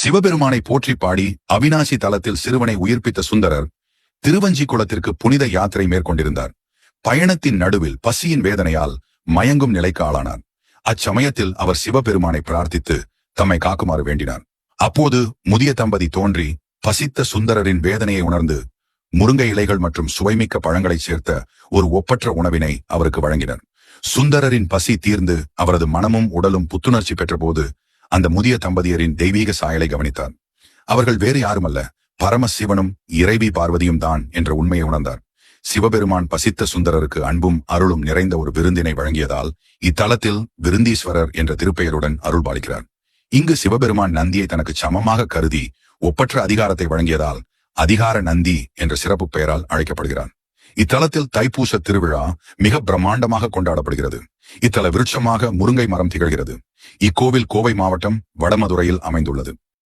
சிவபெருமானை போற்றி பாடி அவிநாசி தலத்தில் சிறுவனை உயிர்ப்பித்த சுந்தரர் திருவஞ்சி குளத்திற்கு புனித யாத்திரை மேற்கொண்டிருந்தார். பயணத்தின் நடுவில் பசியின் வேதனையால் மயங்கும் நிலைக்கு ஆளானார். அச்சமயத்தில் அவர் சிவபெருமானை பிரார்த்தித்து தம்மை காக்குமாறு வேண்டினார். அப்போது முதிய தம்பதி தோன்றி பசித்த சுந்தரரின் வேதனையை உணர்ந்து முருங்கை இலைகள் மற்றும் சுவைமிக்க பழங்களை சேர்த்த ஒரு ஒப்பற்ற உணவினை அவருக்கு வழங்கினர். சுந்தரரின் பசி தீர்ந்து அவரது மனமும் உடலும் புத்துணர்ச்சி பெற்றபோது அந்த முதிய தம்பதியரின் தெய்வீக சாயலை கவனித்தார். அவர்கள் வேறு யாருமல்ல, பரமசிவனும் இறைவி பார்வதியும் தான் என்ற உண்மையை உணர்ந்தார். சிவபெருமான் பசித்த சுந்தரருக்கு அன்பும் அருளும் நிறைந்த ஒரு விருந்தினை வழங்கியதால் இத்தலத்தில் விருந்தீஸ்வரர் என்ற திருப்பெயருடன் அருள் பாலிக்கிறார். இங்கு சிவபெருமான் நந்தியை தனக்கு சமமாக கருதி ஒப்பற்ற அதிகாரத்தை வழங்கியதால் அதிகார நந்தி என்ற சிறப்பு பெயரால் அழைக்கப்படுகிறார். இத்தலத்தில் தைப்பூச திருவிழா மிக பிரம்மாண்டமாக கொண்டாடப்படுகிறது. இத்தல விருட்சமாக முருங்கை மரம் திகழ்கிறது. இக்கோவில் கோவை மாவட்டம் வடமதுரையில் அமைந்துள்ளது.